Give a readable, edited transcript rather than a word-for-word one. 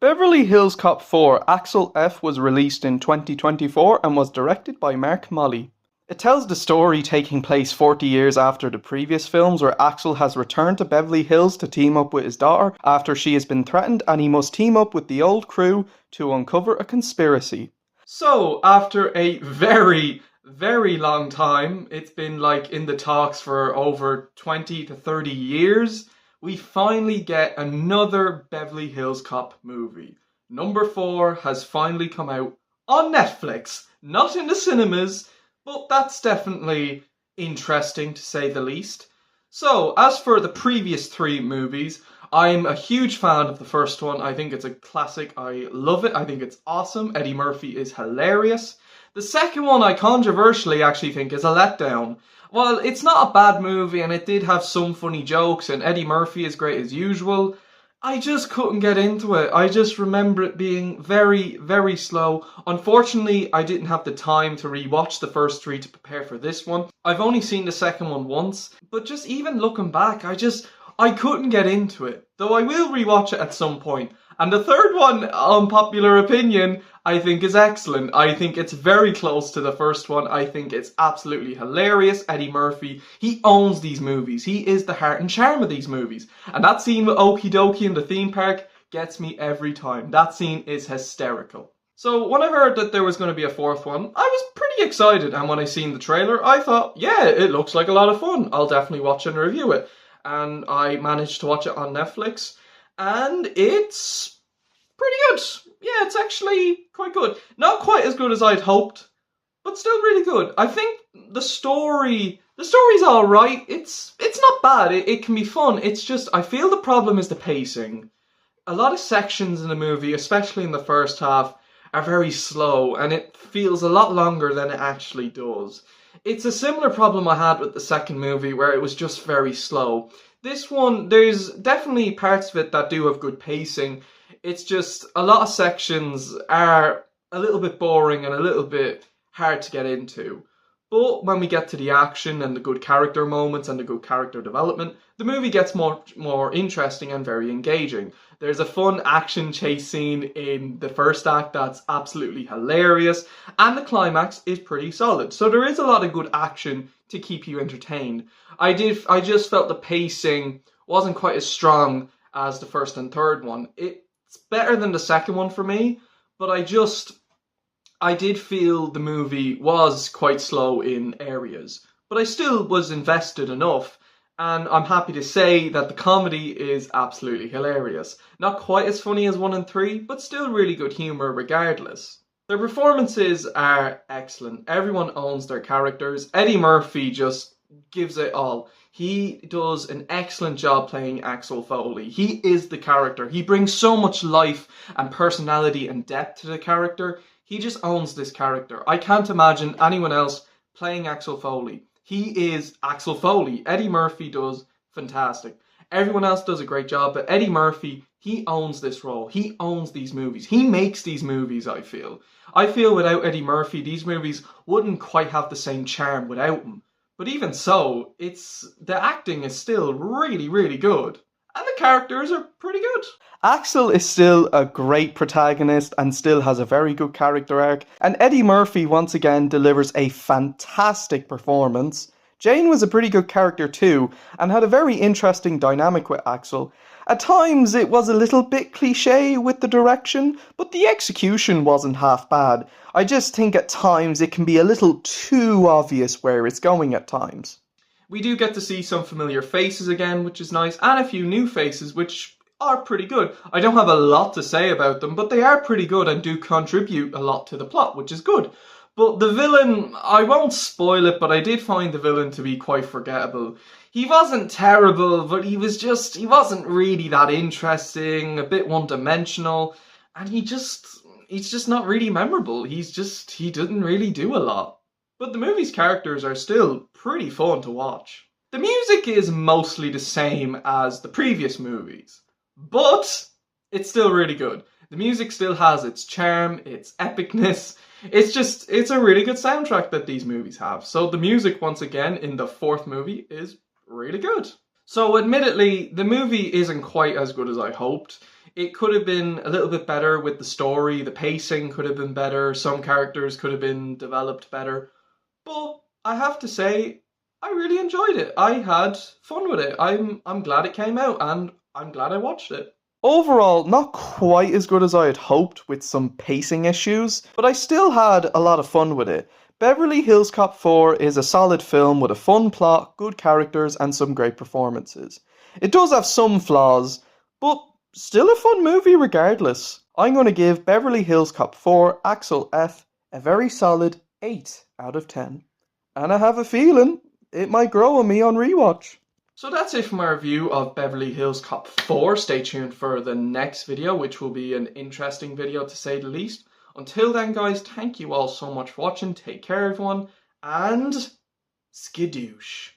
Beverly Hills Cop 4 Axel F was released in 2024 and was directed by Mark Molly. It tells the story taking place 40 years after the previous films, where Axel has returned to Beverly Hills to team up with his daughter after she has been threatened, and he must team up with the old crew to uncover a conspiracy. So, after a very long time, it's been like in the talks for over 20 to 30 years, we finally get another Beverly Hills Cop movie. Number 4 has finally come out on Netflix, not in the cinemas, but that's definitely interesting to say the least. So, as for the previous 3 movies, I'm a huge fan of the first one. I think it's a classic. I love it. I think it's awesome. Eddie Murphy is hilarious. The second one I controversially actually think is a letdown. Well, it's not a bad movie, and it did have some funny jokes, and Eddie Murphy is great as usual. I just couldn't get into it. I just remember it being very slow. Unfortunately, I didn't have the time to rewatch the first 3 to prepare for this one. I've only seen the second one once, but just even looking back, I couldn't get into it. Though I will rewatch it at some point. And the third one, unpopular opinion, I think is excellent. I think it's very close to the first one. I think it's absolutely hilarious. Eddie Murphy, he owns these movies. He is the heart and charm of these movies. And that scene with Okie Dokie in the theme park gets me every time. That scene is hysterical. So when I heard that there was going to be a 4th one, I was pretty excited. And when I seen the trailer, I thought, yeah, it looks like a lot of fun. I'll definitely watch and review it. And I managed to watch it on Netflix. And it's pretty good. Yeah, it's actually quite good. Not quite as good as I'd hoped, but still really good. I think the story's alright. It's not bad. It can be fun. It's just, I feel the problem is the pacing. A lot of sections in the movie, especially in the first half, are very slow, and it feels a lot longer than it actually does. It's a similar problem I had with the second movie, where it was just very slow. This one, there's definitely parts of it that do have good pacing. It's just a lot of sections are a little bit boring and a little bit hard to get into. But when we get to the action and the good character moments and the good character development, the movie gets more interesting and very engaging. There's a fun action chase scene in the first act that's absolutely hilarious, and the climax is pretty solid. So there is a lot of good action to keep you entertained. I just felt the pacing wasn't quite as strong as the first and third one. It's better than the second one for me, but I did feel the movie was quite slow in areas. But I still was invested enough, and I'm happy to say that the comedy is absolutely hilarious. Not quite as funny as 1 and 3, but still really good humour regardless. Their performances are excellent. Everyone owns their characters. Eddie Murphy just gives it all. He does an excellent job playing Axel Foley. He is the character. He brings so much life and personality and depth to the character. He just owns this character. I can't imagine anyone else playing Axel Foley. He is Axel Foley. Eddie Murphy does fantastic. Everyone else does a great job, but Eddie Murphy, he owns this role. He owns these movies. He makes these movies, I feel. I feel without Eddie Murphy, these movies wouldn't quite have the same charm without him. But even so, the acting is still really good. And the characters are pretty good. Axel is still a great protagonist and still has a very good character arc. And Eddie Murphy once again delivers a fantastic performance. Jane was a pretty good character too, and had a very interesting dynamic with Axel. At times it was a little bit cliche with the direction, but the execution wasn't half bad. I just think at times it can be a little too obvious where it's going at times. We do get to see some familiar faces again, which is nice, and a few new faces, which are pretty good. I don't have a lot to say about them, but they are pretty good and do contribute a lot to the plot, which is good. But the villain, I won't spoil it, but I did find the villain to be quite forgettable. He wasn't terrible, but he wasn't really that interesting, a bit one-dimensional, and he's just not really memorable. He didn't really do a lot. But the movie's characters are still pretty fun to watch. The music is mostly the same as the previous movies, but it's still really good. The music still has its charm, its epicness. It's a really good soundtrack that these movies have. So the music, once again, in the 4th movie is really good. So admittedly, the movie isn't quite as good as I hoped. It could have been a little bit better with the story, the pacing could have been better, some characters could have been developed better. But I have to say, I really enjoyed it. I had fun with it. I'm glad it came out and I'm glad I watched it. Overall, not quite as good as I had hoped with some pacing issues, but I still had a lot of fun with it. Beverly Hills Cop 4 is a solid film with a fun plot, good characters, and some great performances. It does have some flaws, but still a fun movie regardless. I'm going to give Beverly Hills Cop 4 Axel F a very solid 8 out of 10. And I have a feeling it might grow on me on rewatch. So that's it for my review of Beverly Hills Cop 4. Stay tuned for the next video, which will be an interesting video to say the least. Until then, guys, thank you all so much for watching. Take care, everyone, and skidoosh.